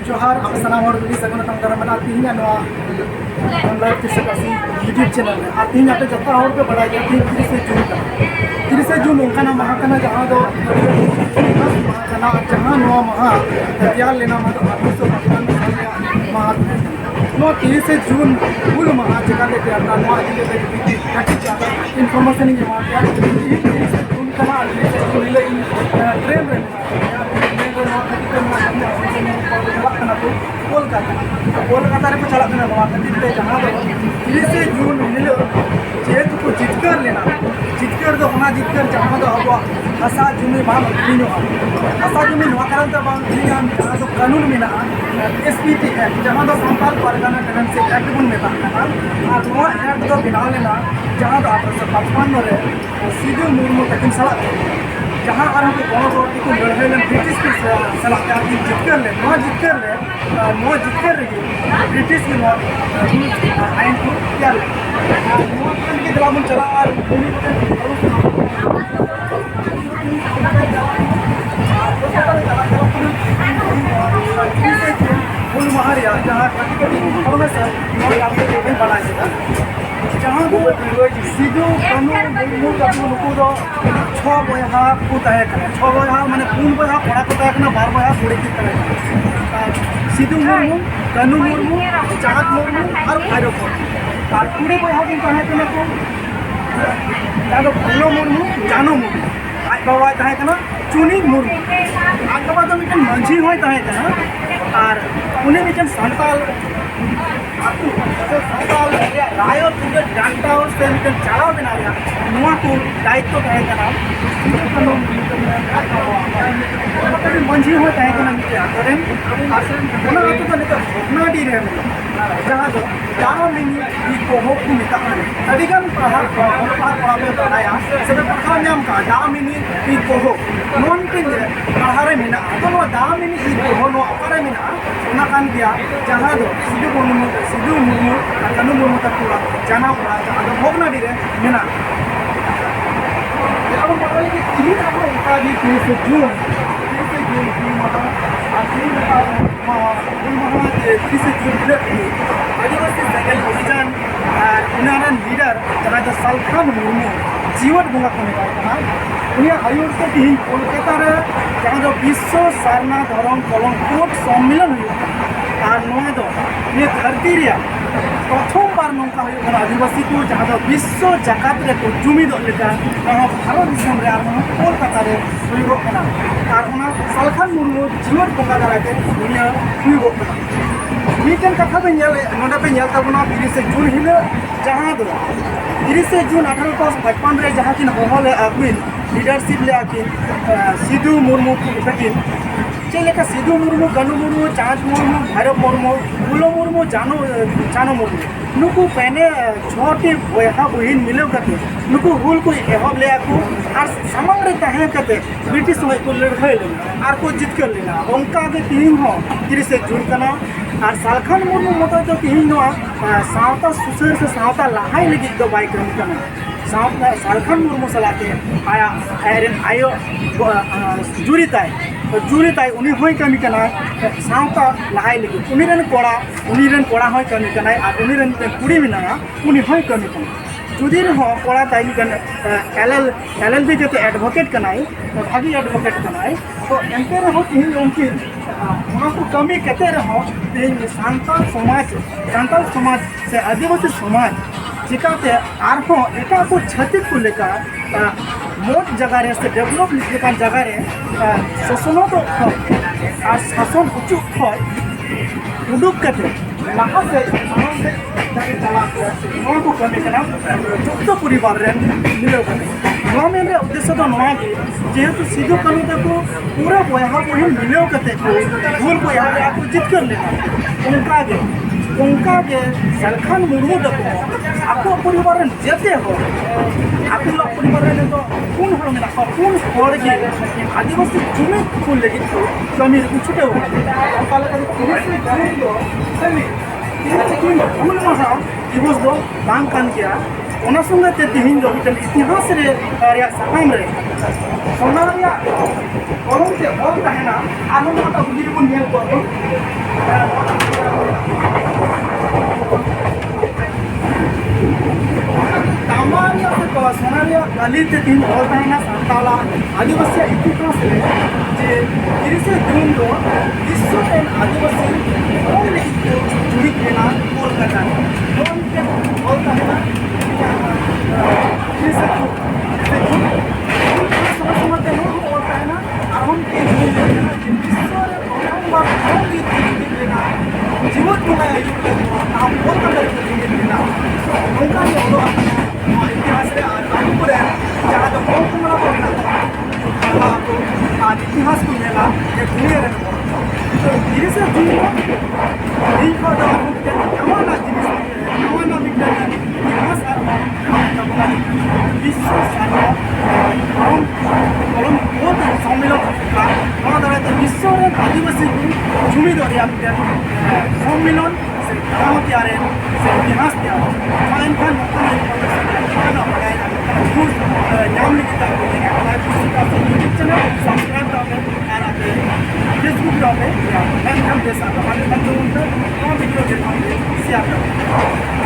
जोहार आप सलाम और दुली सगन तंग दरमना तीन नवा लाइव किसे कासी यूट्यूब चैनल में आ तीन आपे जत्ता और पे बड़ा गया 30 जून का 30 जून उनका महाकना जहां दो महाकना जहां नवा महा त्याल लेना मत 1855 महा नो 30 जून हुल महा जगह ले त्याल नवा जिले में काटी ज्यादा इंफॉर्मेशन ही वहां क्या 30 जून का ट्रेन में कोलकाता को चला खातिर जहाँ तीस जून हिलो जेहेतु को जितकर लेना जितकर दो होना जितकर जहाँ दो अब हसा जुमी बांग तीन हसा जुमी नवा कारण तो बांग तीन जहाँ दो कानून में ना SPT एक्ट जहाँ दो संताल परगना डेवेंसी एक्ट बन में था और नवा एक्ट दो बिना लेना जहाँ दो 1855 रे सिद्धू मुर्मू तकिन सलाह जहाँ आराम को गणपति को लड़े लेन ब्रिटिश की सलाह आदमी जितकर ले नौ जितकर रही ब्रिटिश की आइन को क्या के दिला में चला और फुल महारिया जहाँ बनाए जहाँ सिद्धू कानून नुकू छः बया को छः बया माने 3 बया कड़ा को बार बया कुड़ी की सिद्धू मुर्मू कानू मुर्मू चाँद मुर्मू और भैरव मुर्मू और कुड़ी बया को भैलो मुर्मू जानो मुर्मू आज बाबा चुनी मुर्मू आज बाबा तो मिट्टन मंझी और उन्हें मिट्टन संताल संताल रायो तुझे डांटा से मिट्टन चलाव बना नुआ को दायित्व मंझी हो मिट्टे आतरेन भगनाडी रे जहाँ दो दामिनी कोहो को मितान पढ़ा पढ़ाया से पढ़ा नाम का दामिनी कोहो नॉन के पढ़ारे मिना तो दामिनी कोहो नो अपारे मिना उना कान गया जहाँ दो सिद्धू मुर्मू कानू मुर्मू तक जाना भगनाडी रे मिना अब मतलब कि तीन आपको उठा दी 30 जून आदिवासी सेगल अभियान उन्हारा लीडर जहाँ जो सालखान मुर्मू जीवन बंगा को मेता उन्हें आयुर से तीन कोलकाता रे जहाँ जो विश्व सारना धर्म कलंकोट सम्मेलन और ये धरती प्रथम बार नौका आदिवासी को जहाँ दो विश्व जगत रे को जुमिद भारत दिसम रे कोलकाता रे और सालखान मुर्मू जीवन बंगा दाराते मीटन कथा पे नोडे 30 जून हिल जहाँ दो 30 जून 1855 रे जहाँ किन होहले आकिन लीडरशिप ले आकिन सिद्धू मुर्मू तकिन चलेका सिद्धू मुर्मू कानू मुर्मू चाँद मुर्मू भैरव मुर्मू फुलो मुर्मू जानो मुर्मू नुकू पहने 6टी बया बहन मिले कते नुकू हुल को एहब ले आकू और सामान रे तहे कते ब्रिटिश समय को लड़ाई लेना और को जीत कर लेना उनका के तीन हो 30 जून कना और सालखान मुर्मू मत तो तीन नो सावता सुसर से सावता लहाई लगी दो बाइक कना सावता सालखान मुर्मू सलाते आया आयो जुरी ताई उन्हीं होई कमी कना सावता लहाई लगी उन्हीं कोड़ा होई कमी कना और उन्हीं कुड़ी मिना उन्हीं होई कमी कना जुदी हो कोड़ा ताई कन LLB जते एडवोकेट कनाई भागी एडवोकेट कनाई तो एंते रे हो तीन उनकी वहाँ को कमी कते रहो तीन सांताल समाज से आदिवासी समाज चिकाते आरहो एटा को क्षति को लेकर मोट जगह रे से डेवलप लेकर जगह रे शासन तो और शासन उचुक उडुक कते लहा से चला नवा को कमी कना जो परिवार रे मिले नवा में रे उद्देश्य तो नवा की जेहेतु सिद्धू कानू को पूरा बया बहन मिले कते भूल को यहाँ को जीत कर लेना उनका के सालखान मुर्मू तक आपको परिवार जेते हो आपको परिवार तो कौन हर में कौन हर के आदिवासी जुमे को लेके कमी छुटे हो भूल महा दिवस दो बांग कान किया संगे तेहिन दो इतिहास रे साकाम रे ᱥᱚᱱᱟ ᱨᱮᱭᱟᱜ ᱠᱚᱞᱚᱢ ᱛᱮ ᱚᱞ ᱛᱟᱦᱮᱱᱟ ᱟᱨᱦᱚᱸ ᱱᱚᱣᱟ ᱦᱩᱫᱤ ᱨᱮᱵᱚᱱ ᱧᱮᱞ ᱠᱚᱣᱟ ᱵᱚᱱ तांबा रैया से सोना रैया गाली ते तीन ऑल ताहेना सांताला आदिवासी इतिहास रे जे 30 जून दो विश्व एन आदिवासी ऑल लेकिन को जुड़ी केना कोलकाता नोन के ऑल ताहेना 30 जून समझते नो ऑल ताहेना आरम के विश्व रे प्रथम बार ऑल की जुड़ी केना जीवन को आयु के नाम कोलकाता के जुड़ी केना नौका के ऑल इतिहास रे आगु रे जहां तो बहुत हमरा बोलना तो आज इतिहास को मेला ये दुनिया रे तो धीरे से जी ई को तो नवाना जिनिस नवाना विज्ञान इतिहास और विश्व सारा हम कलम बहुत सम्मेलन का नवा दाराते विश्व रे आदिवासी जुमी दरिया सम्मेलन से गांव तैयार से इतिहास तैयार माइन खान नाम लिखता है यूट्यूब चैनल सब्सक्राइब करें और फेसबुक पे हम जैसा हमारे बंधु वीडियो देखा शेयर करें।